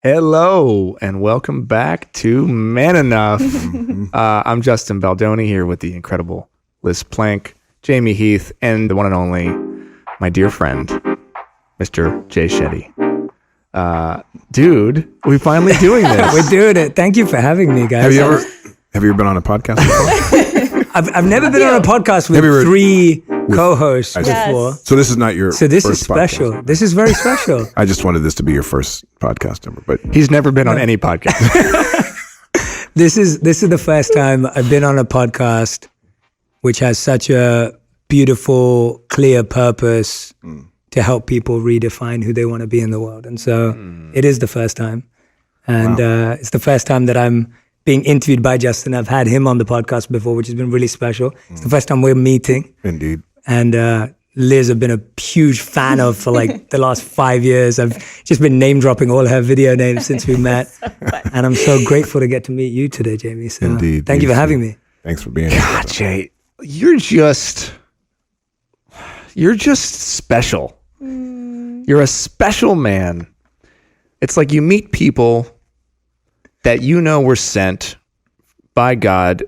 Hello, and welcome back to Man Enough. I'm Justin Baldoni here with the incredible Liz Plank, Jamie Heath, and the one and only, my dear friend, Mr. Jay Shetty. Dude, we're finally doing this. We're doing it. Thank you for having me, guys. Have you ever been on a podcast before? I've never been on a podcast with three co-hosts before. So this is not your So this first is special. podcast. This is very special. I just wanted this to be your first podcast ever, but He's never been on any podcast. This is the first time I've been on a podcast which has such a beautiful, clear purpose to help people redefine who they want to be in the world. And so it is the first time. And it's the first time that I'm being interviewed by Justin. I've had him on the podcast before, which has been really special. It's the first time we're meeting. indeed. And Liz, I've been a huge fan of for like the last 5 years. I've just been name dropping all her video names since we met. And I'm so grateful to get to meet you today, Jamie. So Indeed. thank you for having me. Thanks for being here. God, Jay, you're just special. You're a special man. It's like you meet people that you know were sent by God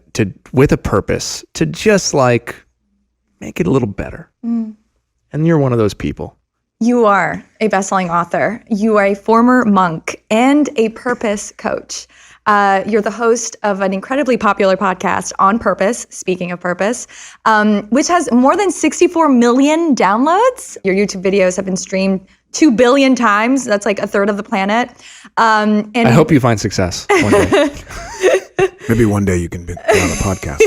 with a purpose to just like make it a little better. And you're one of those people. You are a best-selling author. You are a former monk and a purpose coach. You're the host of an incredibly popular podcast, On Purpose, speaking of purpose, which has more than 64 million downloads. Your YouTube videos have been streamed 2 billion times. That's like a third of the planet. And I hope you find success one day. Maybe one day you can be on a podcast.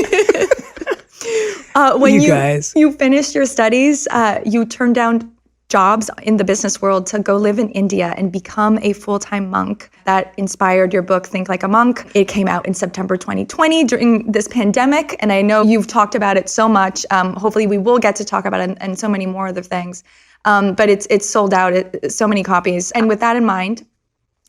when You guys. you finished your studies, you turned down jobs in the business world to go live in India and become a full-time monk. That inspired your book, Think Like a Monk. It came out in September 2020 during this pandemic, and I know you've talked about it so much. Hopefully we will get to talk about it and so many more other things. But it's sold out, so many copies. And with that in mind,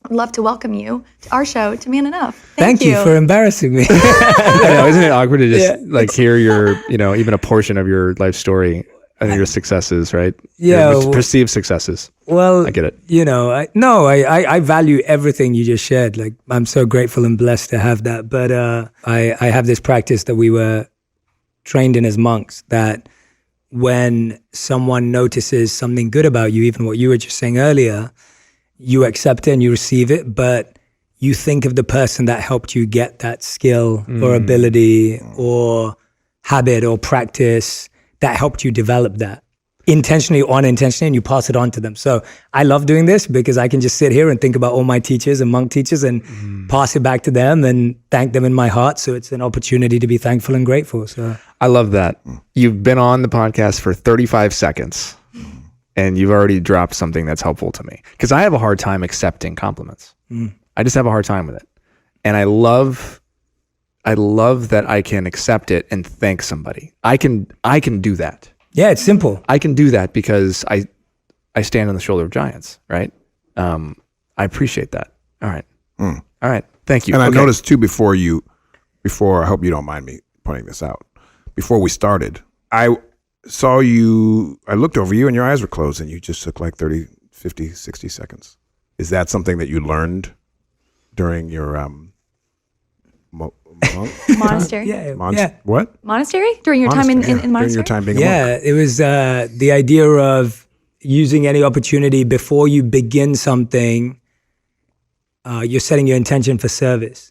I'd love to welcome you to our show, to Man Enough. Thank you for embarrassing me. I know, isn't it awkward to just hear your, even a portion of your life story and your successes, right? Yeah, Your perceived successes. Well, I get it. I value everything you just shared. Like, I'm so grateful and blessed to have that. But I have this practice that we were trained in as monks, that when someone notices something good about you, even what you were just saying earlier, you accept it and you receive it, but you think of the person that helped you get that skill or ability or habit or practice that helped you develop that, intentionally or unintentionally, and you pass it on to them. So I love doing this because I can just sit here and think about all my teachers and monk teachers and pass it back to them and thank them in my heart. So it's an opportunity to be thankful and grateful. So I love that. You've been on the podcast for 35 seconds and you've already dropped something that's helpful to me, because I have a hard time accepting compliments. I just have a hard time with it. And I love that I can accept it and thank somebody. I can do that. yeah, it's simple. I can do that because I stand on the shoulder of giants, right? I appreciate that. All right. All right. Thank you. And I Okay. noticed too, before I hope you don't mind me pointing this out, before we started, I saw you, I looked over you and your eyes were closed and you just took like 30, 50, 60 seconds. Is that something that you learned during your Monastery? What? Monastery? During your time in During monastery? your time being a monk. Yeah, it was the idea of using any opportunity before you begin something, you're setting your intention for service.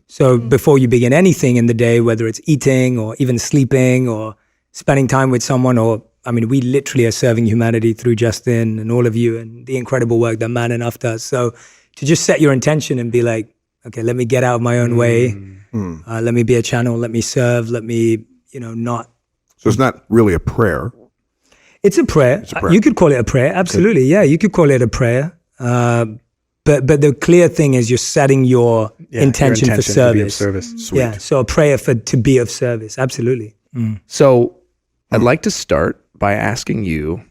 So before you begin anything in the day, whether it's eating or even sleeping or spending time with someone, we literally are serving humanity through Justin and all of you and the incredible work that Man Enough does. So to just set your intention and be like, okay, let me get out of my own way. Let me be a channel. Let me serve. Let me, not. So it's not really a prayer. It's a prayer. You could call it a prayer. Absolutely. Yeah, you could call it a prayer. But the clear thing is you're setting your intention for to be of service. service. Sweet. Yeah, so a prayer to be of service. Absolutely. So I'd like to start by asking you,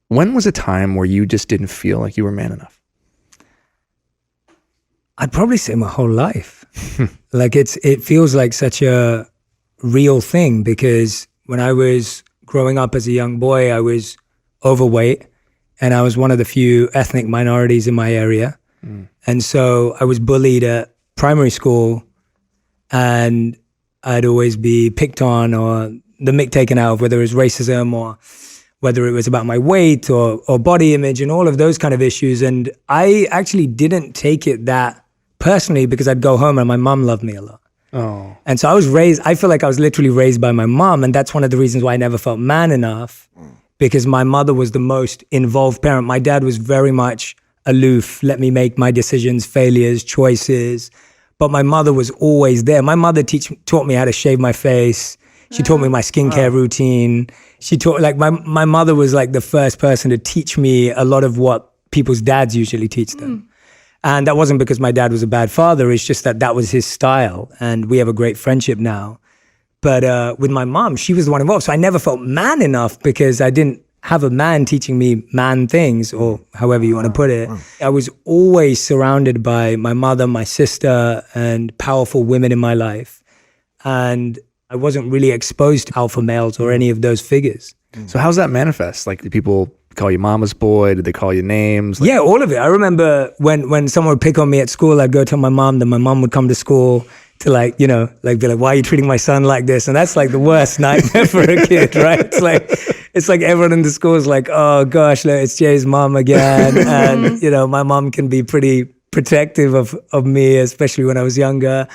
when was a time where you just didn't feel like you were man enough? I'd probably say my whole life. Like it feels like such a real thing, because when I was growing up as a young boy, I was overweight and I was one of the few ethnic minorities in my area. And so I was bullied at primary school, and I'd always be picked on or the mick taken out of, whether it was racism or whether it was about my weight or body image and all of those kind of issues. And I actually didn't take it that personally, because I'd go home and my mom loved me a lot. Oh. And so I feel like I was literally raised by my mom. And that's one of the reasons why I never felt man enough, because my mother was the most involved parent. My dad was very much aloof, let me make my decisions, failures, choices. But my mother was always there. My mother taught me how to shave my face. She taught me my skincare routine. She taught, like, my mother was like the first person to teach me a lot of what people's dads usually teach them. And that wasn't because my dad was a bad father. It's just that was his style. And we have a great friendship now. But with my mom, she was the one involved. So I never felt man enough because I didn't have a man teaching me man things, or however you want to put it. I was always surrounded by my mother, my sister, and powerful women in my life. And I wasn't really exposed to alpha males or any of those figures. So how's that manifest? Like, do people call you mama's boy? Did they call you names? Like, Yeah, all of it. I remember when someone would pick on me at school, I'd go tell my mom, then my mom would come to school to be like, why are you treating my son like this? And that's like the worst nightmare for a kid, right? It's like everyone in the school is like, oh gosh, it's Jay's mom again. And, my mom can be pretty protective of me, especially when I was younger.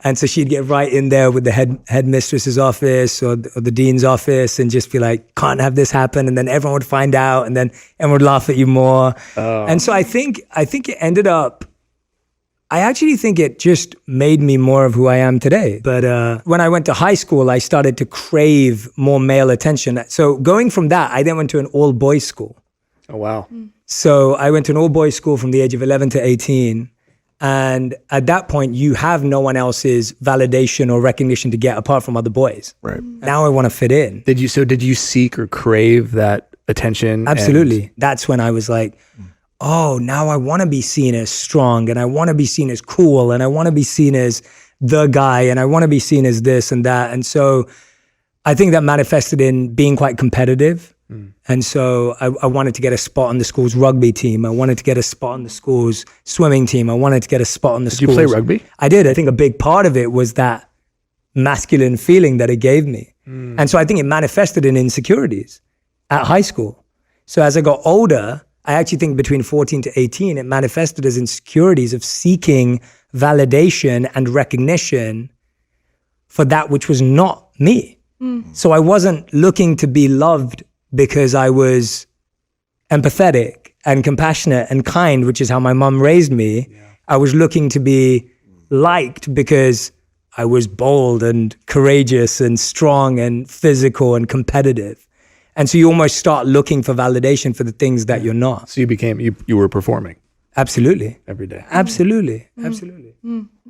And so she'd get right in there with the headmistress's office or the dean's office and just be like, can't have this happen. And then everyone would find out, and then everyone would laugh at you more. And so I think it ended up, I actually think it just made me more of who I am today. But when I went to high school, I started to crave more male attention. So going from that, I then went to an all-boys school. oh, wow. So I went to an all-boys school from the age of 11 to 18. And at that point, you have no one else's validation or recognition to get apart from other boys. Right. Now I want to fit in. Did you seek or crave that attention? Absolutely. That's when I was like, oh, now I want to be seen as strong, and I want to be seen as cool, and I want to be seen as the guy, and I want to be seen as this and that. And so I think that manifested in being quite competitive. And so I wanted to get a spot on the school's rugby team. I wanted to get a spot on the school's swimming team. I wanted to get a spot on the school's... Did you play rugby? I did. I think a big part of it was that masculine feeling that it gave me. And so I think it manifested in insecurities at high school. So as I got older, I actually think between 14 to 18, it manifested as insecurities of seeking validation and recognition for that which was not me. So I wasn't looking to be loved because I was empathetic and compassionate and kind, which is how my mom raised me. I was looking to be liked because I was bold and courageous and strong and physical and competitive. And so you almost start looking for validation for the things that you're not. So you were performing Absolutely. every day. Absolutely. Absolutely.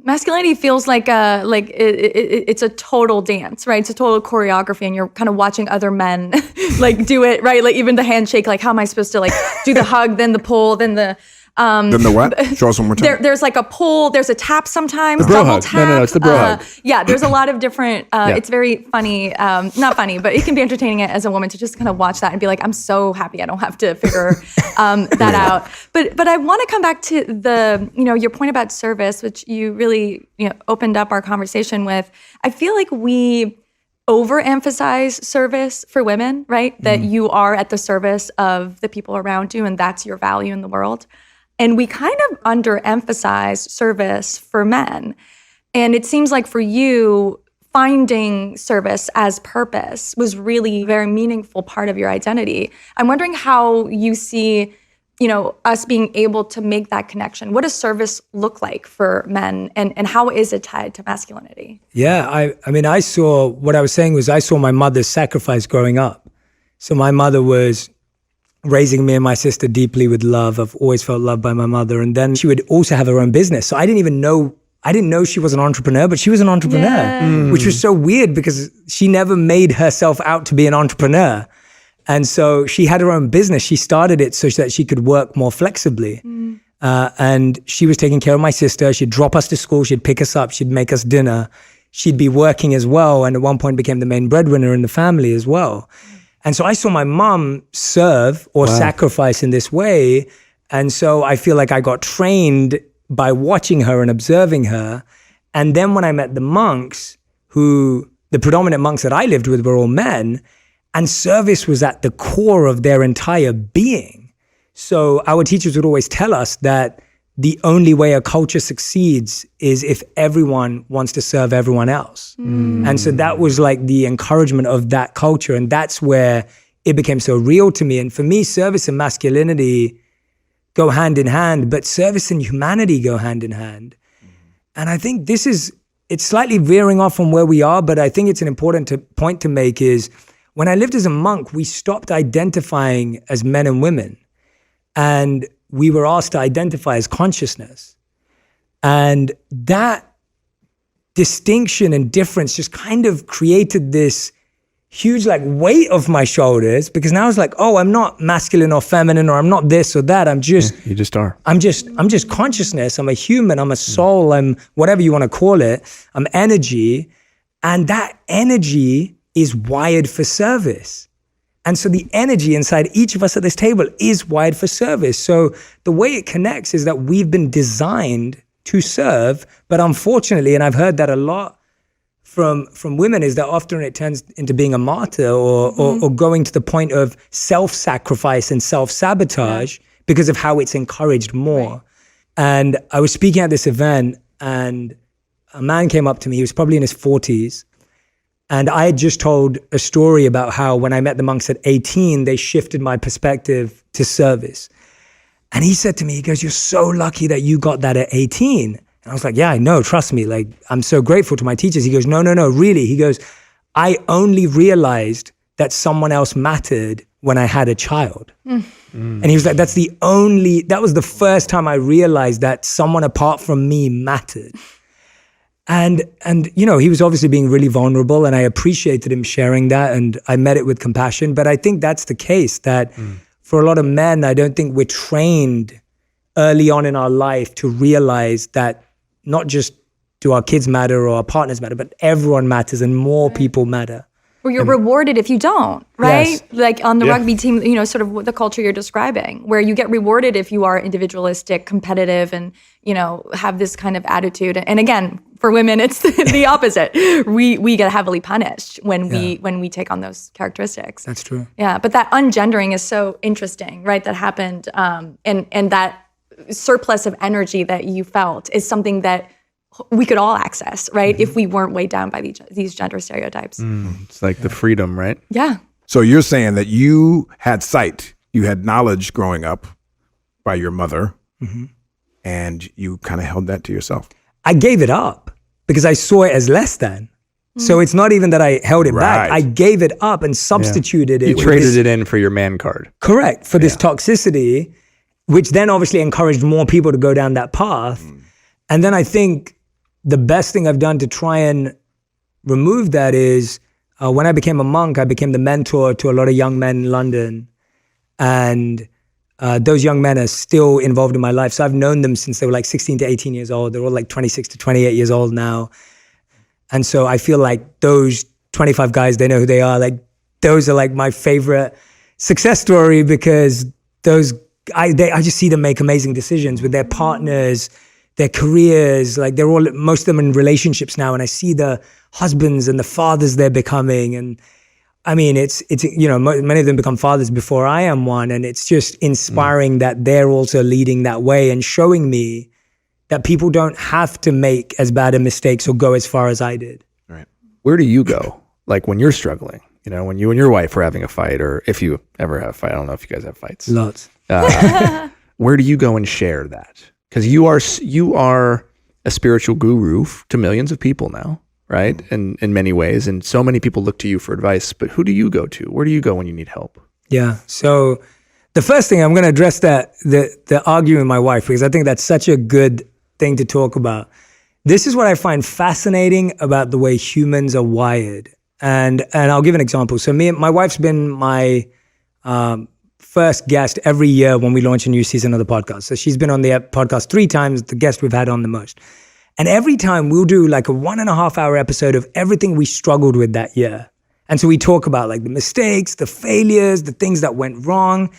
Masculinity feels like it's a total dance, right? It's a total choreography, and you're kind of watching other men like do it, right? Like even the handshake, like how am I supposed to like do the hug, then the pull, then the Then the what? Show us one more time. there's like a pull, there's a tap sometimes, The bro double hug. tap. No, it's the bro hug. Yeah, there's a lot of different, it's very funny, not funny, but it can be entertaining as a woman to just kind of watch that and be like, I'm so happy I don't have to figure that out. But I want to come back to the, your point about service, which you really, opened up our conversation with. I feel like we overemphasize service for women, right? That you are at the service of the people around you, and that's your value in the world. And we kind of underemphasize service for men. And it seems like for you, finding service as purpose was really a very meaningful part of your identity. I'm wondering how you see, us being able to make that connection. What does service look like for men, and how is it tied to masculinity? Yeah, I mean, I saw my mother's sacrifice growing up. So my mother was raising me and my sister deeply with love. I've always felt loved by my mother. And then she would also have her own business. So I didn't know she was an entrepreneur, but she was an entrepreneur, which was so weird because she never made herself out to be an entrepreneur. And so she had her own business. She started it so that she could work more flexibly. And she was taking care of my sister. She'd drop us to school. She'd pick us up. She'd make us dinner. She'd be working as well. And at one point became the main breadwinner in the family as well. And so I saw my mom serve or sacrifice in this way. And so I feel like I got trained by watching her and observing her. And then when I met the monks, the predominant monks that I lived with were all men, and service was at the core of their entire being. So our teachers would always tell us that the only way a culture succeeds is if everyone wants to serve everyone else. And so that was like the encouragement of that culture. And that's where it became so real to me. And for me, service and masculinity go hand in hand, but service and humanity go hand in hand. And I think it's slightly veering off from where we are, but I think it's an important point to make is when I lived as a monk, we stopped identifying as men and women. And we were asked to identify as consciousness. And that distinction and difference just kind of created this huge like weight off my shoulders, because now it's like, oh, I'm not masculine or feminine, or I'm not this or that. I'm just, You just are. I'm just consciousness. I'm a human. I'm a soul. I'm whatever you want to call it. I'm energy. And that energy is wired for service. And so the energy inside each of us at this table is wired for service. So the way it connects is that we've been designed to serve, but unfortunately, and I've heard that a lot from women, is that often it turns into being a martyr or going to the point of self-sacrifice and self-sabotage because of how it's encouraged more. Right. And I was speaking at this event and a man came up to me, he was probably in his 40s. And I had just told a story about how when I met the monks at 18, they shifted my perspective to service. And he said to me, he goes, "You're so lucky that you got that at 18. And I was like, yeah, I know, trust me. Like, I'm so grateful to my teachers. He goes, no, really. He goes, I only realized that someone else mattered when I had a child. And he was like, that was the first time I realized that someone apart from me mattered. And you know, he was obviously being really vulnerable, and I appreciated him sharing that, and I met it with compassion. But I think that's the case, that for a lot of men, I don't think we're trained early on in our life to realize that not just do our kids matter or our partners matter, but everyone matters and more people matter. Or you're rewarded if you don't, right? Yes. Like on the rugby team, you know, sort of the culture you're describing, where you get rewarded if you are individualistic, competitive, and, you know, have this kind of attitude. And again, for women, it's the opposite. We get heavily punished when we take on those characteristics. That's true. Yeah, but that ungendering is so interesting, right? That happened, and that surplus of energy that you felt is something that we could all access, right? If we weren't weighed down by these gender stereotypes. It's like the freedom, right? Yeah. So you're saying that you had sight, you had knowledge growing up by your mother, and you kind of held that to yourself. I gave it up because I saw it as less than. So it's not even that I held it back. I gave it up and substituted it. You traded it in for your man card. Correct, for this toxicity, which then obviously encouraged more people to go down that path. And then I think the best thing I've done to try and remove that is when I became a monk, I became the mentor to a lot of young men in London. And those young men are still involved in my life. So I've known them since they were like 16 to 18 years old. They're all like 26 to 28 years old now. And so I feel like those 25 guys, they know who they are. Like those are like my favorite success story, because I just see them make amazing decisions with their partners, their careers. Like most of them in relationships now, and I see the husbands and the fathers they're becoming. And I mean, it's you know, many of them become fathers before I am one, and it's just inspiring that they're also leading that way and showing me that people don't have to make as bad a mistakes or go as far as I did. Right. Where do you go? Like when you're struggling, you know, when you and your wife are having a fight, or if you ever have a fight, I don't know if you guys have fights. Lots. Where do you go and share that? Because you are a spiritual guru to millions of people now, right? And in many ways, and so many people look to you for advice. But who do you go to? Where do you go when you need help? Yeah. So the first thing I'm going to address the arguing with my wife, because I think that's such a good thing to talk about. This is what I find fascinating about the way humans are wired. And I'll give an example. So my wife's been my first guest every year when we launch a new season of the podcast. So she's been on the podcast 3 times, the guest we've had on the most. And every time we'll do like a 1.5 hour episode of everything we struggled with that year. And so we talk about like the mistakes, the failures, the things that went wrong.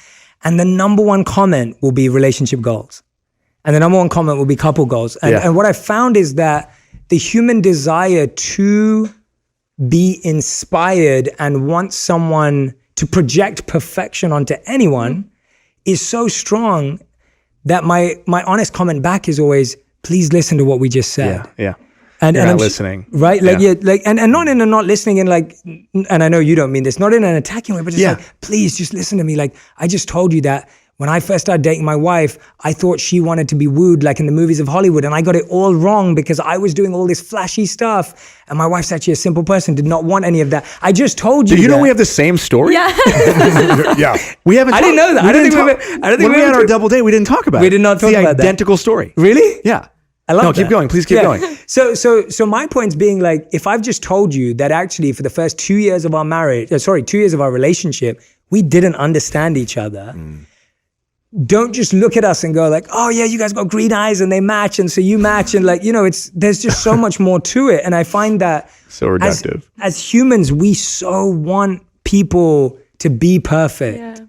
And the number one comment will be relationship goals. And the number one comment will be couple goals. And what I found is that the human desire to be inspired and want someone to project perfection onto anyone is so strong that my honest comment back is always, please listen to what we just said. Yeah. And You're not I'm listening. Right? Like, and not in a not listening and like, and I know you don't mean this, not in an attacking way, but just like, please just listen to me. Like, I just told you that when I first started dating my wife, I thought she wanted to be wooed like in the movies of Hollywood. And I got it all wrong because I was doing all this flashy stuff. And my wife's actually a simple person, did not want any of that. I just told you. Do you know that. we have the same story? Yeah. Yeah. We haven't. I didn't know that. I don't think when we we had ever our talked- double date, we didn't talk about it. We did not talk It's the about that. identical story. Really? Yeah. I love No, that. keep going. Please keep going. So my point's being like, if I've just told you that actually for the first 2 years of our marriage, 2 years of our relationship, we didn't understand each other. Don't just look at us and go like, oh yeah, you guys got green eyes and they match. And so you match. And like, there's just so much more to it. And I find that So reductive. as humans, we so want people to be perfect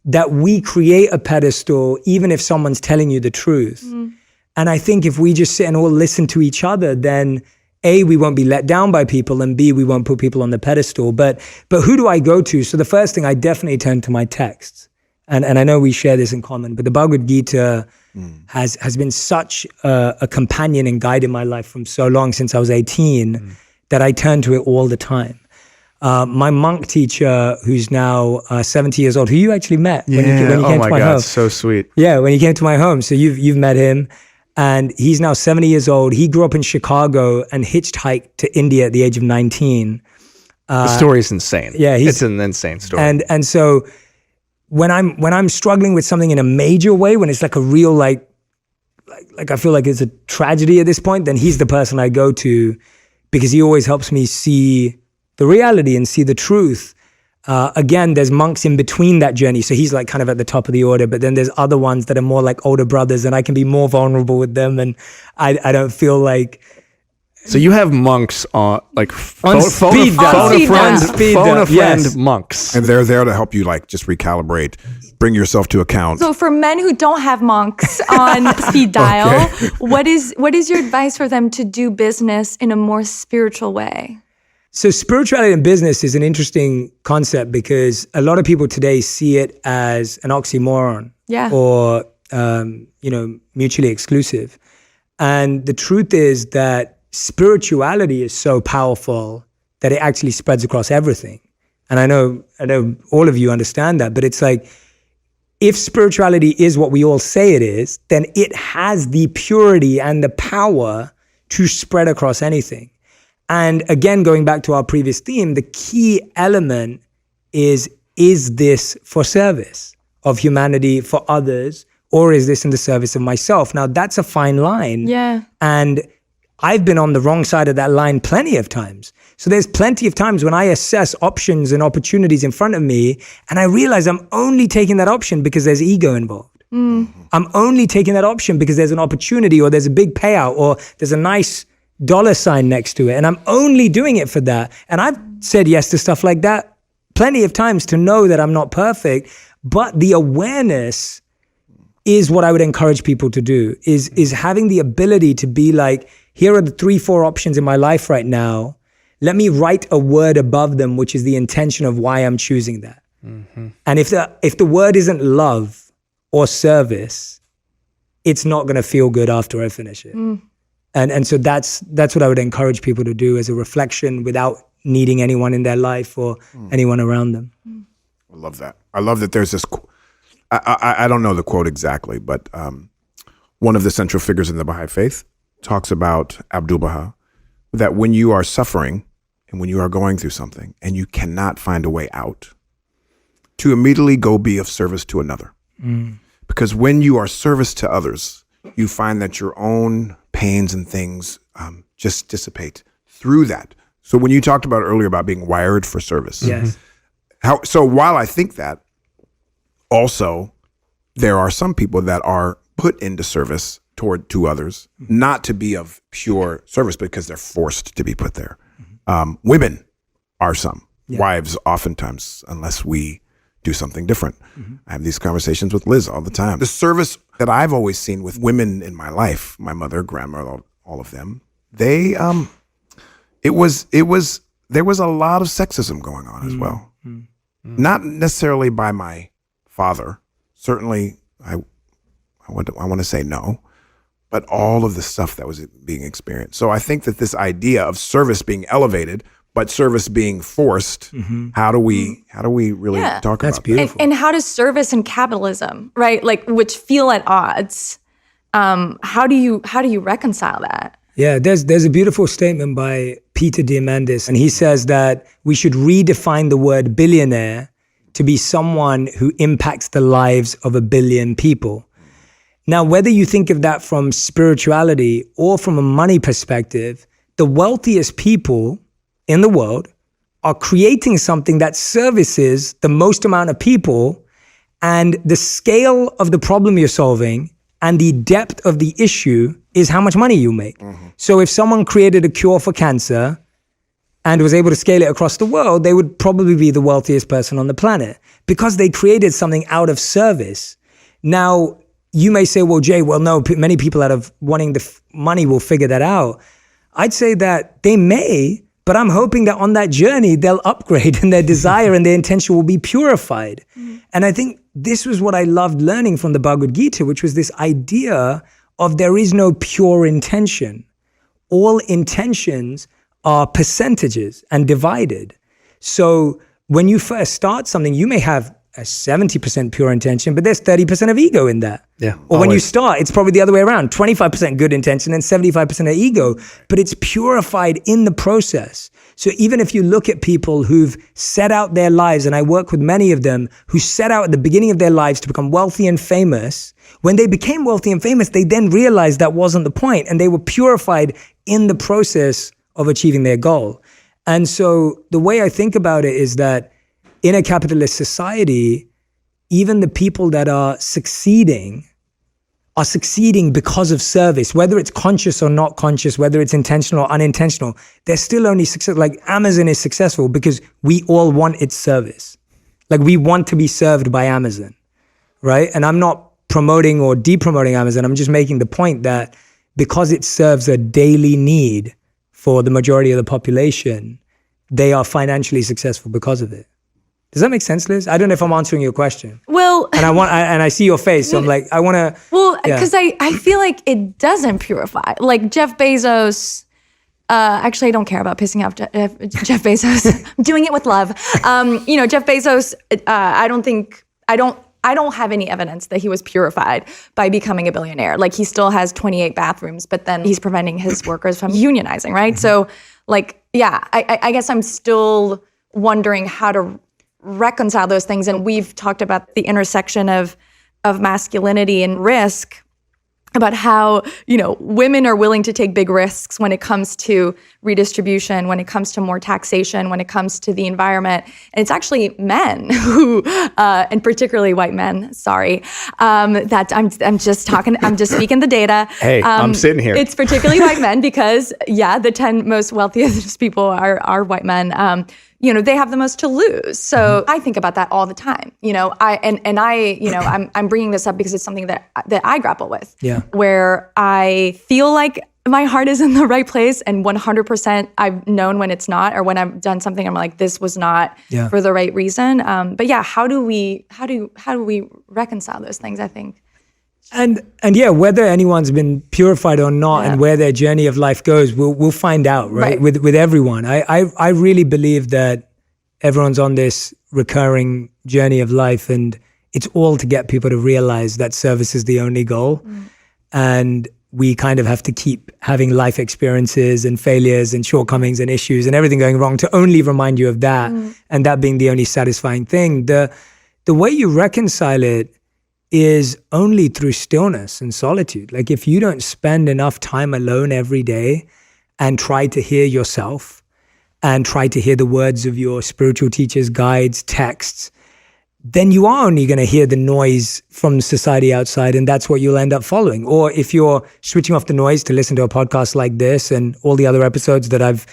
that we create a pedestal, even if someone's telling you the truth. And I think if we just sit and all listen to each other, then A, we won't be let down by people, and B, we won't put people on the pedestal. But who do I go to? So the first thing, I definitely turn to my texts. And I know we share this in common, but the Bhagavad Gita has been such a companion and guide in my life from so long, since I was 18, that I turn to it all the time. My monk teacher, who's now 70 years old, who you actually met when you came oh to my my God, home. so sweet. Yeah, when he came to my home. So you've met him. And he's now 70 years old. He grew up in Chicago and hitchhiked to India at the age of 19. The story is insane. Yeah, it's an insane story. And so when I'm struggling with something in a major way, when it's like a real like I feel like it's a tragedy at this point, then he's the person I go to, because he always helps me see the reality and see the truth. Again, there's monks in between that journey. So he's like kind of at the top of the order, but then there's other ones that are more like older brothers, and I can be more vulnerable with them. And I don't feel like. So you have monks on like On speed dial. phone a friend Yes. monks. And they're there to help you like just recalibrate, bring yourself to account. So for men who don't have monks on speed dial, what is your advice for them to do business in a more spiritual way? So spirituality and business is an interesting concept, because a lot of people today see it as an oxymoron or, mutually exclusive. And the truth is that spirituality is so powerful that it actually spreads across everything. And I know all of you understand that, but it's like, if spirituality is what we all say it is, then it has the purity and the power to spread across anything. And again, going back to our previous theme, the key element is this for service of humanity, for others, or is this in the service of myself? Now, that's a fine line. Yeah. And I've been on the wrong side of that line plenty of times. So there's plenty of times when I assess options and opportunities in front of me, and I realize I'm only taking that option because there's ego involved. I'm only taking that option because there's an opportunity, or there's a big payout, or there's a nice dollar sign next to it. And I'm only doing it for that. And I've said yes to stuff like that plenty of times to know that I'm not perfect. But the awareness is what I would encourage people to do, is having the ability to be like, here are the 3-4 options in my life right now. Let me write a word above them, which is the intention of why I'm choosing that. And if the word isn't love or service, it's not going to feel good after I finish it. And so that's what I would encourage people to do, as a reflection without needing anyone in their life or anyone around them. I love that. I love that there's this, I don't know the quote exactly, but one of the central figures in the Baha'i faith talks about Abdu'l-Baha, that when you are suffering and when you are going through something and you cannot find a way out, to immediately go be of service to another. Because when you are service to others, you find that your own pains and things just dissipate through that. So when you talked about earlier about being wired for service, Yes. so while I think that, also there are some people that are put into service to others, not to be of pure service because they're forced to be put there. Women are some. wives oftentimes, unless we do something different. I have these conversations with Liz all the time. The service that I've always seen with women in my life, my mother, grandmother, all of them, there was a lot of sexism going on as well. Not necessarily by my father. Certainly, I want to say no, but all of the stuff that was being experienced. So I think that this idea of service being elevated, but service being forced, how do we really talk about beautiful. And how does service and capitalism, right, like which feel at odds? How do you reconcile that? Yeah, there's a beautiful statement by Peter Diamandis, and he says that we should redefine the word billionaire to be someone who impacts the lives of 1 billion people. Now, whether you think of that from spirituality or from a money perspective, the wealthiest people in the world are creating something that services the most amount of people, and the scale of the problem you're solving and the depth of the issue is how much money you make. So if someone created a cure for cancer and was able to scale it across the world, they would probably be the wealthiest person on the planet because they created something out of service. Now, you may say, well, Jay, no, many people out of wanting the money will figure that out. I'd say that they may, but I'm hoping that on that journey, they'll upgrade and their desire and their intention will be purified. And I think this was what I loved learning from the Bhagavad Gita, which was this idea of there is no pure intention. All intentions are percentages and divided. So when you first start something, you may have a 70% pure intention, but there's 30% of ego in that. Yeah. Or when you start, it's probably the other way around, 25% good intention and 75% of ego, but it's purified in the process. So even if you look at people who've set out their lives, and I work with many of them who set out at the beginning of their lives to become wealthy and famous, when they became wealthy and famous, they then realized that wasn't the point, and they were purified in the process of achieving their goal. And so the way I think about it is that in a capitalist society, even the people that are succeeding because of service, whether it's conscious or not conscious, whether it's intentional or unintentional, they're still only successful. Like Amazon is successful because we all want its service. Like we want to be served by Amazon, right? And I'm not promoting or de-promoting Amazon. I'm just making the point that because it serves a daily need for the majority of the population, they are financially successful because of it. Does that make sense, Liz? I don't know if I'm answering your question. Well, and I see your face, so I'm like, I want to. Well, because I feel like it doesn't purify. Like Jeff Bezos. Actually, I don't care about pissing off Jeff Bezos. I'm doing it with love. Jeff Bezos. I don't have any evidence that he was purified by becoming a billionaire. Like he still has 28 bathrooms, but then he's preventing his workers from unionizing, right? So, I guess I'm still wondering how to reconcile those things. And we've talked about the intersection of masculinity and risk, about how, women are willing to take big risks when it comes to redistribution, when it comes to more taxation, when it comes to the environment. And it's actually men who, and particularly white men, that I'm just speaking the data. Hey, I'm sitting here. It's particularly white men because, the 10 most wealthiest people are white men. They have the most to lose. So I think about that all the time. I'm bringing this up because it's something that I grapple with. Yeah. Where I feel like my heart is in the right place, and 100% I've known when it's not, or when I've done something I'm like, this was not for the right reason. How do we reconcile those things? I think. And whether anyone's been purified or not, and where their journey of life goes, we'll find out, right? With everyone. I really believe that everyone's on this recurring journey of life, and it's all to get people to realize that service is the only goal. And we kind of have to keep having life experiences and failures and shortcomings and issues and everything going wrong to only remind you of that, and that being the only satisfying thing. The way you reconcile it is only through stillness and solitude. Like if you don't spend enough time alone every day and try to hear yourself and try to hear the words of your spiritual teachers, guides, texts, then you are only going to hear the noise from society outside, and that's what you'll end up following. Or if you're switching off the noise to listen to a podcast like this and all the other episodes that I've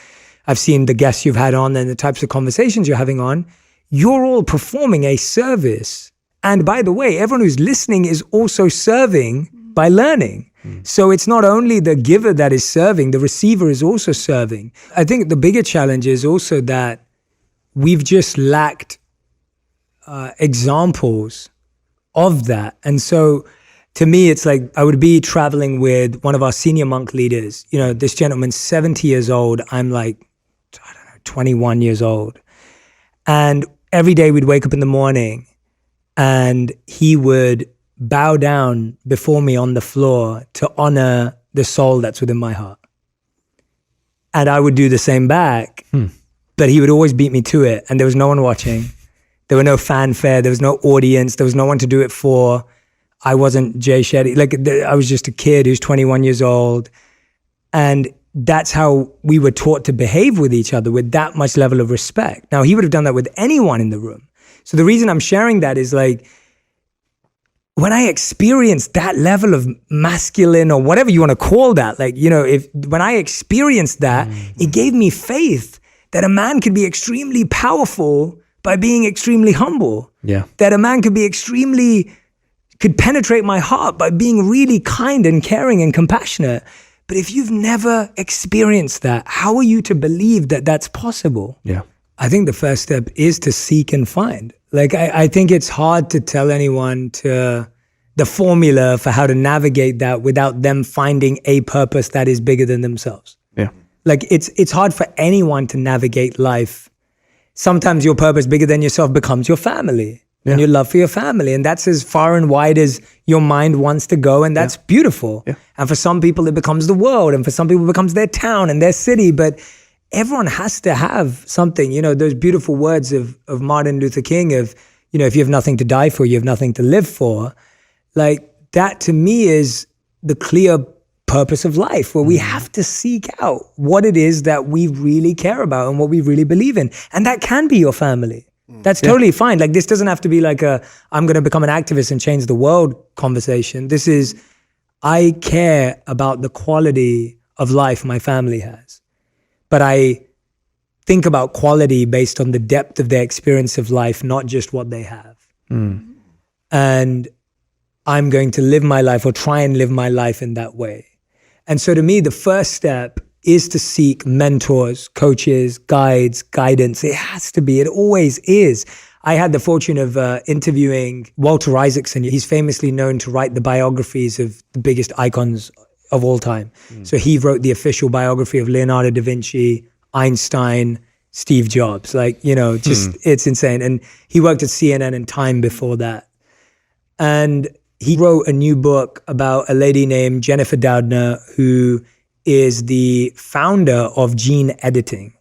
I've seen the guests you've had on and the types of conversations you're having on. You're all performing a service. And by the way, everyone who's listening is also serving by learning. So it's not only the giver that is serving, the receiver is also serving. I think the bigger challenge is also that we've just lacked examples of that. And so to me, it's like I would be traveling with one of our senior monk leaders. You know, this gentleman's 70 years old. I'm like, I don't know, 21 years old. And every day we'd wake up in the morning and he would bow down before me on the floor to honor the soul that's within my heart. And I would do the same back, but he would always beat me to it. And there was no one watching. There were no fanfare. There was no audience. There was no one to do it for. I wasn't Jay Shetty. Like, I was just a kid who's 21 years old. And that's how we were taught to behave with each other, with that much level of respect. Now, he would have done that with anyone in the room. So the reason I'm sharing that is like, when I experienced that level of masculine or whatever you want to call that, like, you know, when I experienced that, it gave me faith that a man could be extremely powerful by being extremely humble. Yeah. That a man could penetrate my heart by being really kind and caring and compassionate. But if you've never experienced that, how are you to believe that that's possible? Yeah. I think the first step is to seek and find. Like, I think it's hard to tell anyone the formula for how to navigate that without them finding a purpose that is bigger than themselves. Yeah. Like, it's hard for anyone to navigate life. Sometimes your purpose bigger than yourself becomes your family and your love for your family. And that's as far and wide as your mind wants to go. And that's beautiful. Yeah. And for some people, it becomes the world. And for some people, it becomes their town and their city. But everyone has to have something, you know, those beautiful words of Martin Luther King of, you know, if you have nothing to die for, you have nothing to live for. Like, that to me is the clear purpose of life, where we have to seek out what it is that we really care about and what we really believe in. And that can be your family. That's totally fine. Like, this doesn't have to be like I'm going to become an activist and change the world conversation. This is, I care about the quality of life my family has. But I think about quality based on the depth of their experience of life, not just what they have. And I'm going to live my life, or try and live my life in that way. And so to me, the first step is to seek mentors, coaches, guides, guidance. It has to be. It always is. I had the fortune of interviewing Walter Isaacson. He's famously known to write the biographies of the biggest icons of all time. So he wrote the official biography of Leonardo da Vinci, Einstein, Steve Jobs. Like, you know, just it's insane. And he worked at CNN and Time before that. And he wrote a new book about a lady named Jennifer Doudna, who is the founder of gene editing.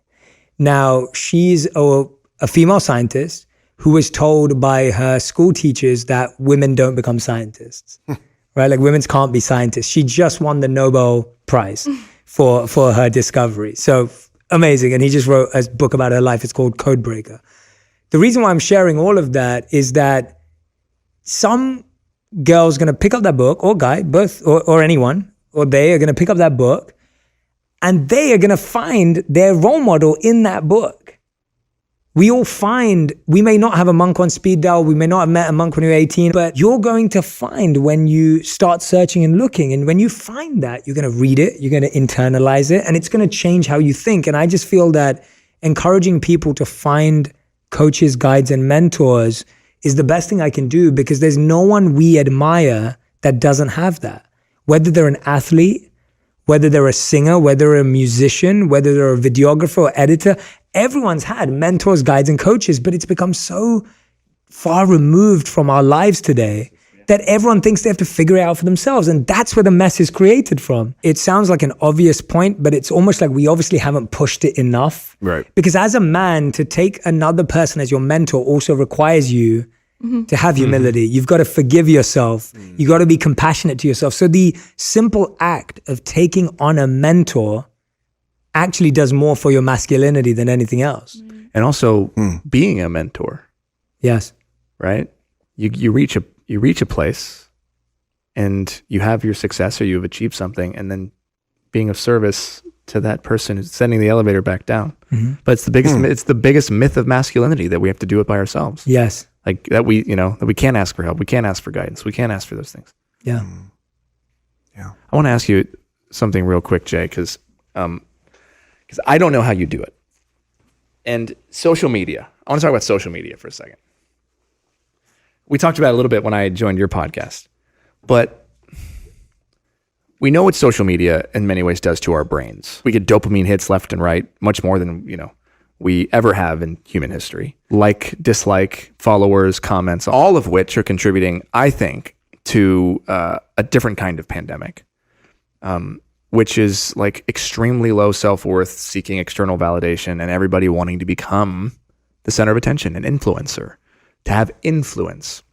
Now, she's a female scientist who was told by her school teachers that women don't become scientists. Right? Like, women can't be scientists. She just won the Nobel Prize for her discovery. So amazing. And he just wrote a book about her life. It's called Codebreaker. The reason why I'm sharing all of that is that some girl's going to pick up that book, or guy, both, or anyone, or they are going to pick up that book, and they are going to find their role model in that book. We may not have a monk on speed dial, we may not have met a monk when you were 18, but you're going to find when you start searching and looking. And when you find that, you're going to read it, you're going to internalize it, and it's going to change how you think. And I just feel that encouraging people to find coaches, guides, and mentors is the best thing I can do, because there's no one we admire that doesn't have that. Whether they're an athlete, whether they're a singer, whether they're a musician, whether they're a videographer or editor, everyone's had mentors, guides, and coaches, but it's become so far removed from our lives today that everyone thinks they have to figure it out for themselves. And that's where the mess is created from. It sounds like an obvious point, but it's almost like we obviously haven't pushed it enough. Right. Because as a man, to take another person as your mentor also requires you to have humility. You've got to forgive yourself. You got to be compassionate to yourself. So the simple act of taking on a mentor actually does more for your masculinity than anything else. And also being a mentor. Yes. Right? You reach a place and you have your success, or you've achieved something, and then being of service to that person who's sending the elevator back down. But it's the biggest myth of masculinity that we have to do it by ourselves. Yes. Like that that we can't ask for help. We can't ask for guidance. We can't ask for those things. Yeah. Yeah. I want to ask you something real quick, Jay, because I don't know how you do it. And social media. I want to talk about social media for a second. We talked about it a little bit when I joined your podcast, but we know what social media in many ways does to our brains. We get dopamine hits left and right, much more than, we ever have in human history. Like, dislike, followers, comments, all of which are contributing, I think, to a different kind of pandemic, which is like extremely low self-worth, seeking external validation, and everybody wanting to become the center of attention, an influencer, to have influence.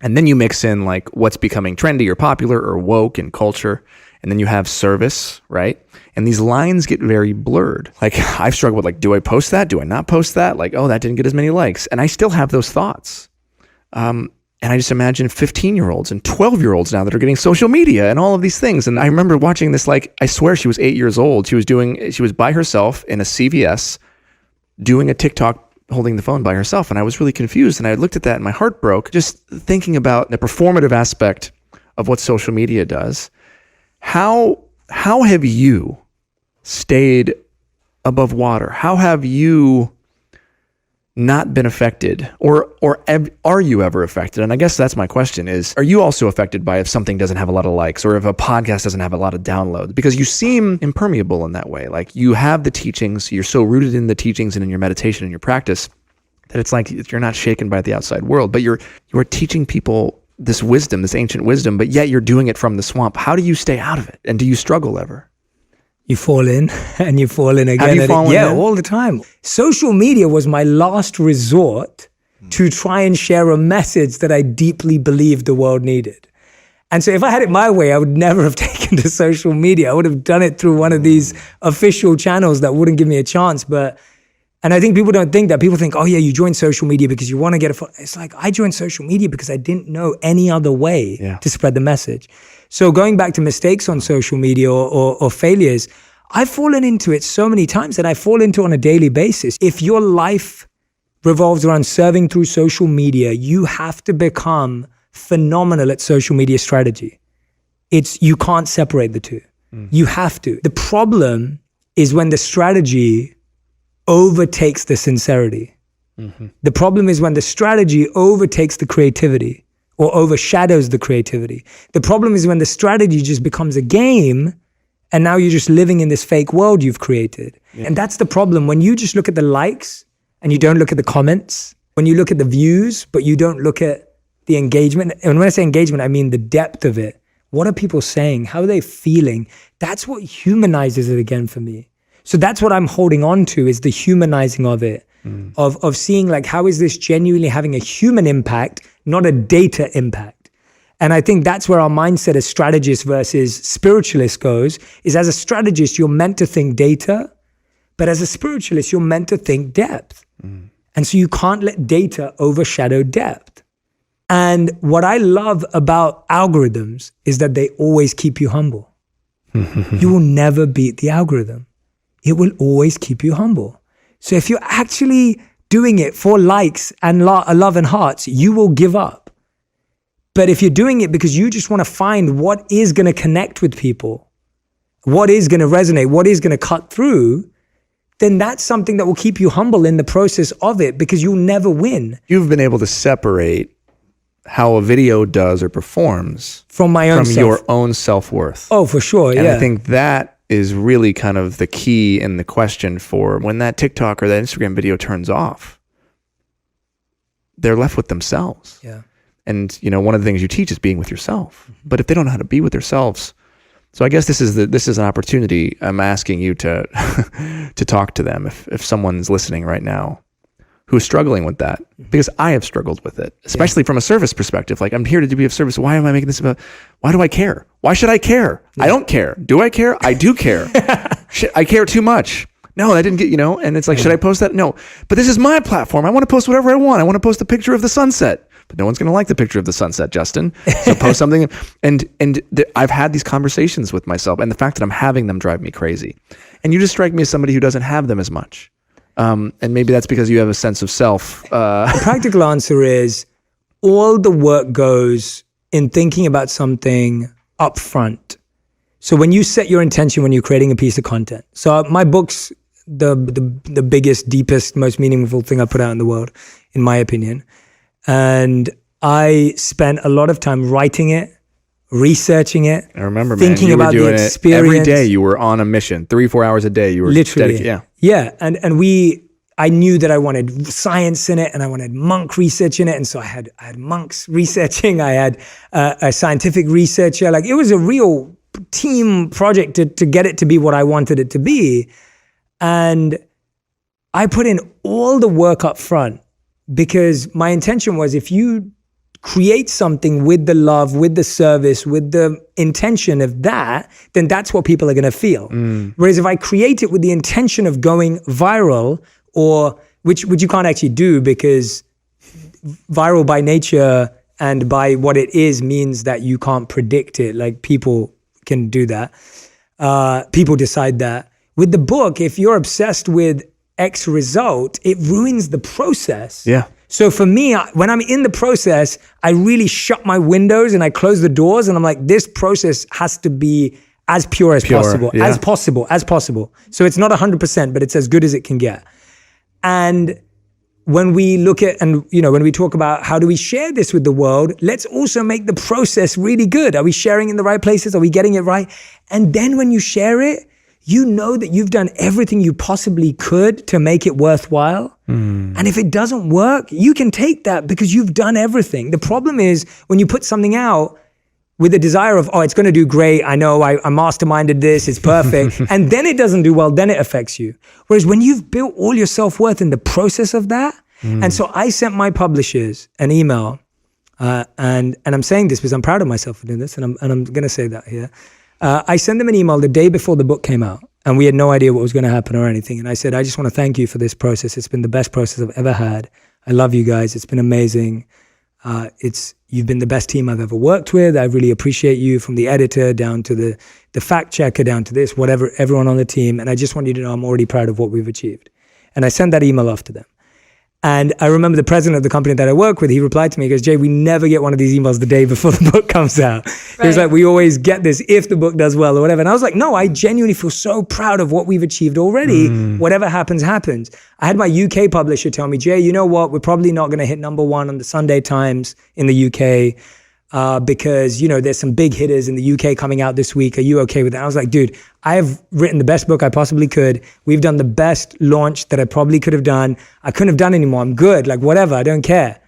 And then you mix in like what's becoming trendy or popular or woke in culture. And then you have service, right? And these lines get very blurred. Like, I've struggled with like, do I post that? Do I not post that? Like, oh, that didn't get as many likes. And I still have those thoughts. And I just imagine 15-year-olds and 12-year-olds now that are getting social media and all of these things. And I remember watching this, like, I swear she was 8 years old. She was by herself in a CVS doing a TikTok holding the phone by herself. And I was really confused. And I looked at that and my heart broke just thinking about the performative aspect of what social media does. How have you stayed above water? How have you not been affected? Or are you ever affected? And I guess that's my question is, are you also affected by if something doesn't have a lot of likes or if a podcast doesn't have a lot of downloads? Because you seem impermeable in that way. Like, you have the teachings, you're so rooted in the teachings and in your meditation and your practice that it's like you're not shaken by the outside world, but you are teaching people this wisdom, this ancient wisdom, but yet you're doing it from the swamp. How do you stay out of it? And do you struggle ever? You fall in and you fall in again. Have you fallen in? All the time. Social media was my last resort to try and share a message that I deeply believed the world needed. And so if I had it my way, I would never have taken to social media. I would have done it through one of these official channels that wouldn't give me a chance. And I think people don't think that. People think, oh yeah, you joined social media because you want to get a It's like, I joined social media because I didn't know any other way to spread the message. So going back to mistakes on social media or failures, I've fallen into it so many times that I fall into on a daily basis. If your life revolves around serving through social media, you have to become phenomenal at social media strategy. You can't separate the two. You have to. The problem is when the strategy overtakes the sincerity. The problem is when the strategy overtakes the creativity or overshadows the creativity. The problem is when the strategy just becomes a game and now you're just living in this fake world you've created. And that's the problem. When you just look at the likes and you don't look at the comments, when you look at the views, but you don't look at the engagement. And when I say engagement, I mean the depth of it. What are people saying? How are they feeling? That's what humanizes it again for me. So that's what I'm holding on to, is the humanizing of it, of seeing like, how is this genuinely having a human impact, not a data impact? And I think that's where our mindset as strategists versus spiritualists goes, is as a strategist, you're meant to think data, but as a spiritualist, you're meant to think depth. And so you can't let data overshadow depth. And what I love about algorithms is that they always keep you humble. You will never beat the algorithm. It will always keep you humble. So if you're actually doing it for likes and love and hearts, you will give up. But if you're doing it because you just want to find what is going to connect with people, what is going to resonate, what is going to cut through, then that's something that will keep you humble in the process of it, because you'll never win. You've been able to separate how a video does or performs from your own self-worth. Oh, for sure. And I think that is really kind of the key in the question for when that TikTok or that Instagram video turns off, they're left with themselves. Yeah. And, one of the things you teach is being with yourself. But if they don't know how to be with themselves, so I guess this is an opportunity. I'm asking you to to talk to them if someone's listening right now who's struggling with that, because I have struggled with it, especially from a service perspective. Like, I'm here to be of service. Why am I making this about? Why do I care? Why should I care? I don't care. Do I care? I do care. Shit, I care too much. No, that didn't get, and it's like, should I post that? No, but this is my platform. I want to post whatever I want. I want to post a picture of the sunset but no one's going to like the picture of the sunset, Justin. So post something. I've had these conversations with myself, and the fact that I'm having them drive me crazy. And you just strike me as somebody who doesn't have them as much. And maybe that's because you have a sense of self. The practical answer is all the work goes in thinking about something up front. So when you set your intention when you're creating a piece of content. So my book's the biggest, deepest, most meaningful thing I put out in the world, in my opinion. And I spent a lot of time writing it, researching it. I remember, thinking man, you about were doing the it experience. every day. You were on a mission, 3-4 hours a day. You were literally, yeah. And I knew that I wanted science in it and I wanted monk research in it. And so I had monks researching. I had a scientific researcher. Like, it was a real team project to get it to be what I wanted it to be. And I put in all the work up front because my intention was, if you create something with the love, with the service, with the intention of that, then that's what people are going to feel. Whereas if I create it with the intention of going viral, or which you can't actually do, because viral by nature and by what it is means that you can't predict it. Like, people can do that. People decide that. With the book, if you're obsessed with X result, it ruins the process. Yeah. So for me, when I'm in the process, I really shut my windows and I close the doors, and I'm like, this process has to be as pure as possible, yeah. as possible. So it's not 100%, but it's as good as it can get. And when we look at, and when we talk about how do we share this with the world, let's also make the process really good. Are we sharing in the right places? Are we getting it right? And then when you share it, you know that you've done everything you possibly could to make it worthwhile. And if it doesn't work, you can take that because you've done everything. The problem is when you put something out with the desire of, it's going to do great. I know I masterminded this. It's perfect. And then it doesn't do well. Then it affects you. Whereas when you've built all your self-worth in the process of that. And so I sent my publishers an email, and I'm saying this because I'm proud of myself for doing this. And I'm going to say that here. I sent them an email the day before the book came out, and we had no idea what was going to happen or anything. And I said, I just want to thank you for this process. It's been the best process I've ever had. I love you guys. It's been amazing. You've been the best team I've ever worked with. I really appreciate you, from the editor down to the fact checker down to this, whatever, everyone on the team. And I just want you to know I'm already proud of what we've achieved. And I sent that email off to them. And I remember the president of the company that I work with, he replied to me, he goes, Jay, we never get one of these emails the day before the book comes out. He was like, we always get this if the book does well or whatever. And I was like, no, I genuinely feel so proud of what we've achieved already. Whatever happens, happens. I had my UK publisher tell me, Jay, you know what? We're probably not going to hit number 1 on the Sunday Times in the UK because, there's some big hitters in the UK coming out this week. Are you okay with that? I was like, dude, I have written the best book I possibly could. We've done the best launch that I probably could have done. I couldn't have done anymore. I'm good. Like, whatever. I don't care.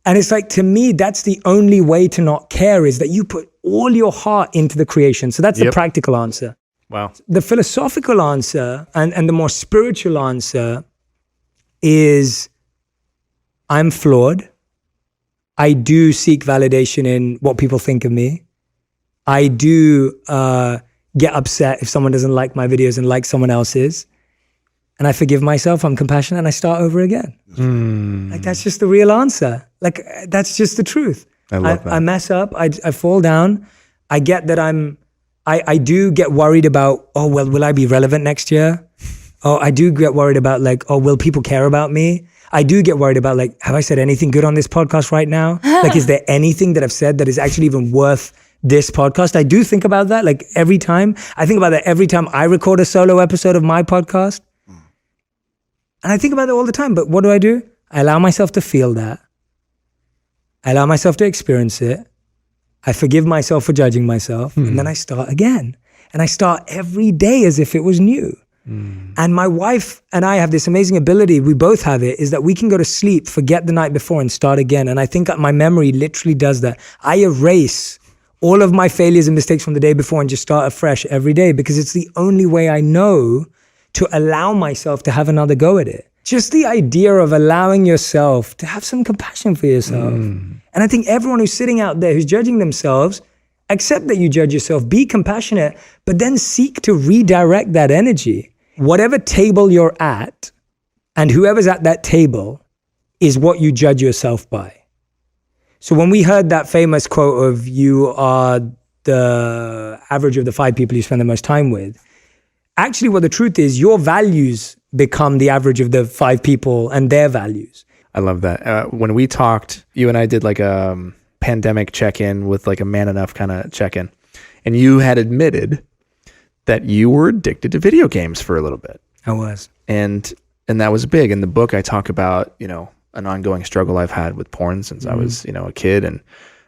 And it's like, to me, that's the only way to not care, is that you put all your heart into the creation. So that's the practical answer. Wow. The philosophical answer and the more spiritual answer is, I'm flawed. I do seek validation in what people think of me. I do get upset if someone doesn't like my videos and like someone else's. And I forgive myself, I'm compassionate, and I start over again. Like, that's just the real answer. Like, that's just the truth. I love that. I mess up, I fall down. I get that I do get worried about, will I be relevant next year? I do get worried about, like, will people care about me? I do get worried about like, have I said anything good on this podcast right now? Like, is there anything that I've said that is actually even worth this podcast? I do think about that like every time. I think about that every time I record a solo episode of my podcast. And I think about it all the time. But what do? I allow myself to feel that. I allow myself to experience it. I forgive myself for judging myself. And then I start again. And I start every day as if it was new. And my wife and I have this amazing ability, we both have it, is that we can go to sleep, forget the night before and start again. And I think my memory literally does that. I erase all of my failures and mistakes from the day before and just start afresh every day, because it's the only way I know to allow myself to have another go at it. Just the idea of allowing yourself to have some compassion for yourself. And I think everyone who's sitting out there who's judging themselves, accept that you judge yourself, be compassionate, but then seek to redirect that energy. Whatever table you're at and whoever's at that table is what you judge yourself by. So when we heard that famous quote of you are the average of the 5 people you spend the most time with, actually what the truth is, your values become the average of the 5 people and their values. I love that. When we talked, you and I did like a pandemic check-in with like a man enough kind of check-in. And you had admitted that you were addicted to video games for a little bit. I was. And that was big. In the book, I talk about, an ongoing struggle I've had with porn since I was, a kid.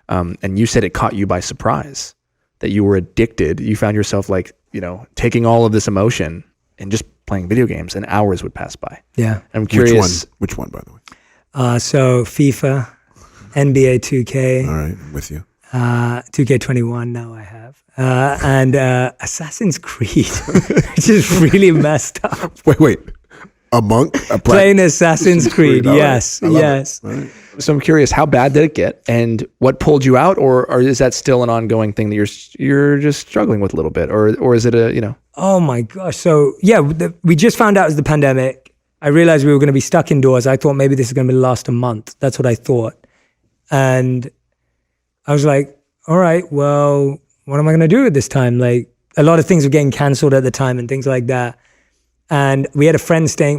And you said it caught you by surprise, that you were addicted. You found yourself like, taking all of this emotion and just playing video games, and hours would pass by. Yeah. I'm curious. Which one, by the way? So FIFA, NBA 2K. All right, I'm with you. 2K21 now I have. And Assassin's Creed, which is really messed up. Wait. A monk? Playing Assassin's Creed, yes, Right. yes. Right. So I'm curious, how bad did it get, and what pulled you out, or is that still an ongoing thing that you're just struggling with a little bit, or is it a Oh my gosh! So yeah, we just found out it was the pandemic. I realized we were going to be stuck indoors. I thought maybe this is going to last a month. That's what I thought, and I was like, all right, well, what am I going to do at this time? Like a lot of things were getting canceled at the time and things like that. And we had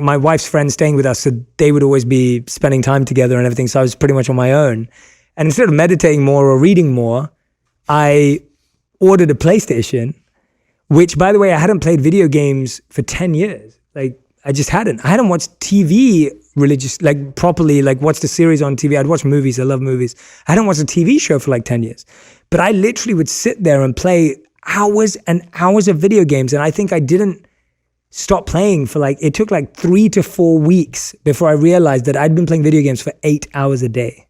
my wife's friend staying with us, so they would always be spending time together and everything. So I was pretty much on my own. And instead of meditating more or reading more, I ordered a PlayStation, which, by the way, I hadn't played video games for 10 years. Like, I just hadn't. I hadn't watched TV properly, like watched a series on TV. I'd watch movies. I love movies. I hadn't watched a TV show for like 10 years. But I literally would sit there and play hours and hours of video games. And I think I didn't stop playing for it took like 3 to 4 weeks before I realized that I'd been playing video games for 8 hours a day.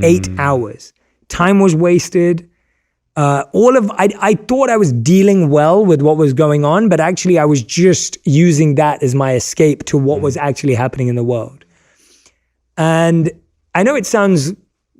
8 hours. Time was wasted. I thought I was dealing well with what was going on, but actually I was just using that as my escape to what was actually happening in the world. And I know it sounds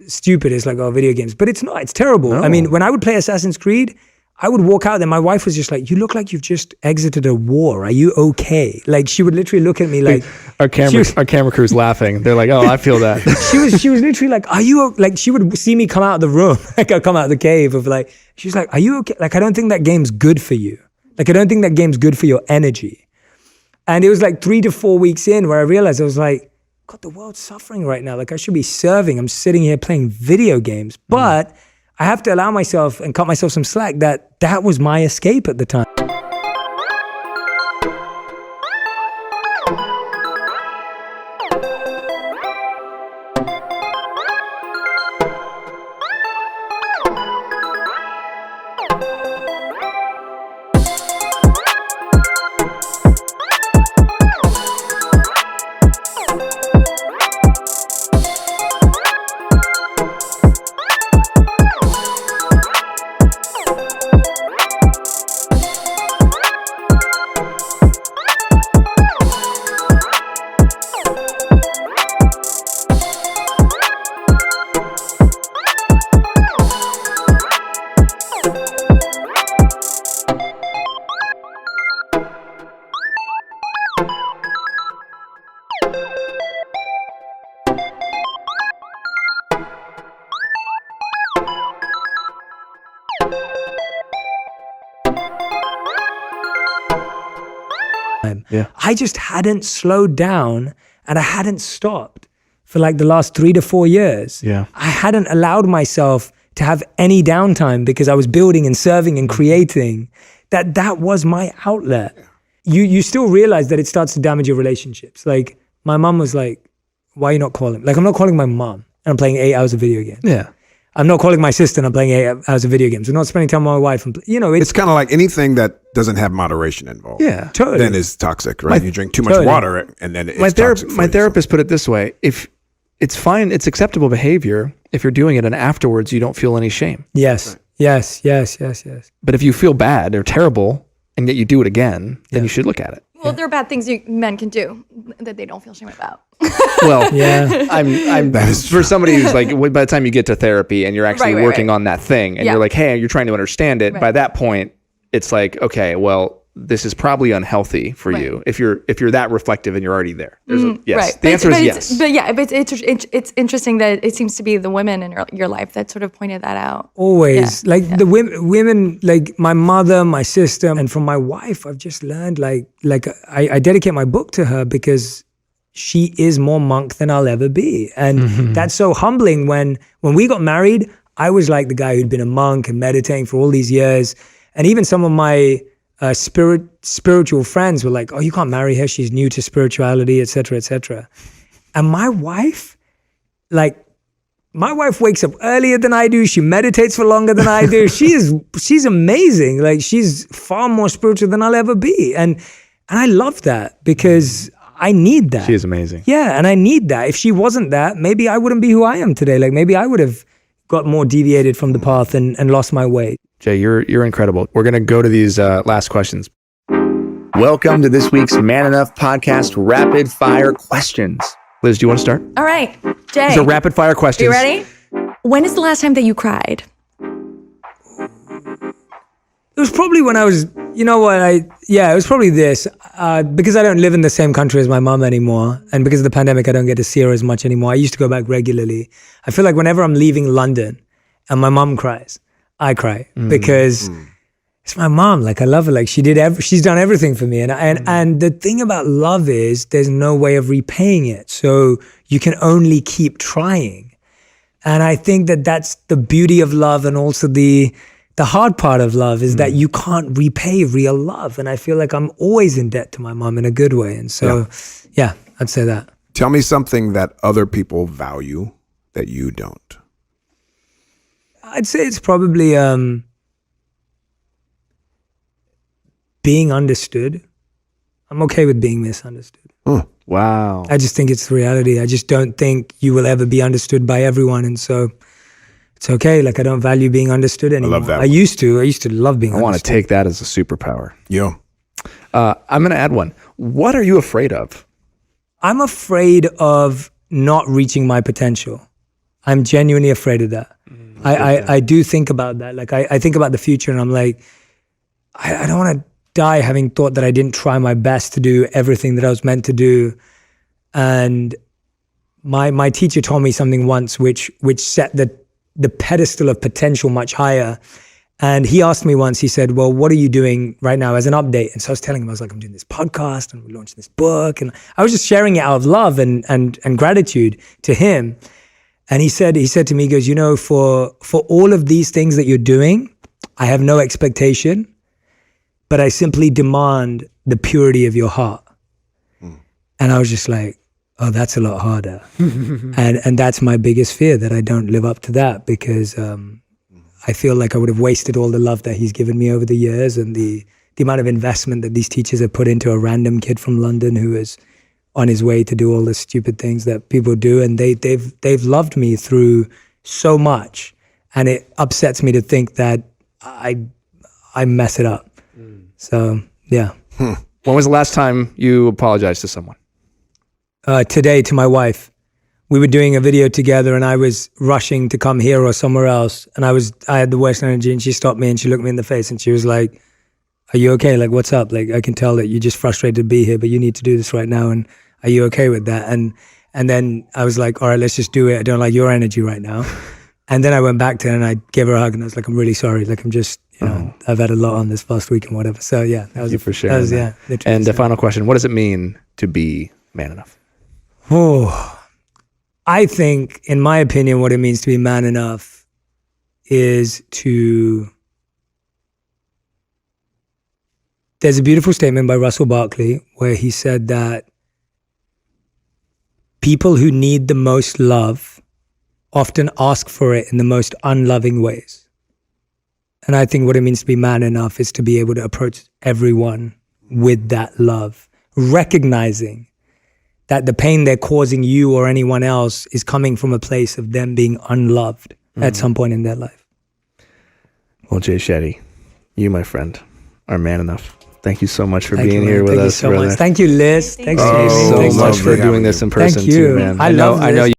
stupid. It's like, oh, video games, but it's not. It's terrible. No. I mean, when I would play Assassin's Creed, I would walk out there. My wife was just like, you look like you've just exited a war. Are you okay? Like, she would literally look at me like... Our camera crew's laughing. They're like, oh, I feel that. she was literally like, are you... Like, she would see me come out of the room. Like, I come out of the cave of like... She was like, are you okay? Like, I don't think that game's good for you. Like, I don't think that game's good for your energy. And it was like 3 to 4 weeks in where I realized, I was like, God, the world's suffering right now. Like, I should be serving. I'm sitting here playing video games. But... I have to allow myself and cut myself some slack that was my escape at the time. Yeah. I just hadn't slowed down And I hadn't stopped for like the last 3 to 4 years. Yeah. I hadn't allowed myself to have any downtime because I was building and serving and creating. That was my outlet. You still realize that it starts to damage your relationships. Like my mom was like, why are you not calling? Like I'm not calling my mom and I'm playing 8 hours of video games. Yeah. I'm not calling my sister and I'm playing 8 hours of video games. I'm not spending time with my wife. And It's kind of like anything that doesn't have moderation involved. Yeah. totally. Then is toxic, right? You drink too much water and then it's toxic. My therapist put it this way: if it's fine, it's acceptable behavior if you're doing it, and afterwards you don't feel any shame. Yes. Yes. But if you feel bad or terrible, and yet you do it again, then you should look at it. Well, there are bad things men can do that they don't feel shame about. Well, Yeah. I'm That is for somebody who's like, by the time you get to therapy and you're actually Right, working right. on that thing, and Yeah. you're like, hey, you're trying to understand it. Right. By that point, it's like, okay, well, this is probably unhealthy for Right. you if you're that reflective and you're already there. There's a, yes. Right. The answer is it's- yes. But yeah, but it's interesting that it seems to be the women in your life that sort of pointed that out. Always. Yeah, Like the women, like my mother, my sister, and from my wife, I've just learned like I dedicate my book to her because she is more monk than I'll ever be. And that's so humbling. When we got married, I was like the guy who'd been a monk and meditating for all these years. And even some of my spiritual friends were like, oh, you can't marry her. She's new to spirituality, et cetera, et cetera. And my wife wakes up earlier than I do. She meditates for longer than I do. She's amazing. Like she's far more spiritual than I'll ever be. And I love that because I need that. She is amazing. Yeah, and I need that. If she wasn't that, maybe I wouldn't be who I am today. Like maybe I would have got more deviated from the path and lost my way. Jay, you're incredible. We're going to go to these last questions. Welcome to this week's Man Enough podcast rapid fire questions. Liz, do you want to start? All right, Jay. So rapid fire questions. You ready? When is the last time that you cried? It was probably when I was, you know what, it was probably this. Because I don't live in the same country as my mom anymore, and because of the pandemic, I don't get to see her as much anymore. I used to go back regularly. I feel like whenever I'm leaving London and my mom cries, I cry because it's my mom. Like I love her. Like she's done everything for me. And the thing about love is there's no way of repaying it. So you can only keep trying. And I think that that's the beauty of love, and also the hard part of love is that you can't repay real love. And I feel like I'm always in debt to my mom in a good way. And so, yeah I'd say that. Tell me something that other people value that you don't. I'd say it's probably being understood. I'm okay with being misunderstood. Wow. I just think it's the reality. I just don't think you will ever be understood by everyone. And so it's okay. Like I don't value being understood anymore. love that I used to love being I want to understood. take that as a superpower. Yo. I'm going to add one. What are you afraid of? I'm afraid of not reaching my potential. I'm genuinely afraid of that. I do think about that. Like I think about the future and I'm like, I don't want to die having thought that I didn't try my best to do everything that I was meant to do. And my teacher told me something once which set the pedestal of potential much higher. And he asked me once, he said, well, what are you doing right now as an update? And so I was telling him, I was like, I'm doing this podcast and we're launching this book. And I was just sharing it out of love and gratitude to him. And he said to me, he goes, you know, for all of these things that you're doing, I have no expectation, but I simply demand the purity of your heart. And I was just like, oh, that's a lot harder. and that's my biggest fear, that I don't live up to that, because I feel like I would have wasted all the love that he's given me over the years, and the amount of investment that these teachers have put into a random kid from London who is on his way to do all the stupid things that people do. And they've loved me through so much. And it upsets me to think that I mess it up. So, yeah. When was the last time you apologized to someone? Today, to my wife. We were doing a video together and I was rushing to come here or somewhere else. And I had the worst energy, and she stopped me and she looked me in the face and she was like, are you okay? Like, what's up? Like, I can tell that you're just frustrated to be here, but you need to do this right now. And are you okay with that? And then I was like, all right, let's just do it. I don't like your energy right now. And then I went back to her and I gave her a hug and I was like, I'm really sorry. Like, I'm just, you know, I've had a lot on this past week and whatever. So yeah, that was Thank you for sharing that. literally And so. the final question, what does it mean to be man enough? Oh, I think, in my opinion, what it means to be man enough is to. There's a beautiful statement by Russell Barkley where he said that people who need the most love often ask for it in the most unloving ways. And I think what it means to be man enough is to be able to approach everyone with that love, recognizing that the pain they're causing you or anyone else is coming from a place of them being unloved at some point in their life. Well, Jay Shetty, you, my friend, are man enough. Thank you so much for Thank being you, here man. with Thank us, you so brother. much. Thank you, Liz. Thanks, you. Jamie. So Thanks much so for much for doing having this you. in person Thank you. too, man. I love I know this.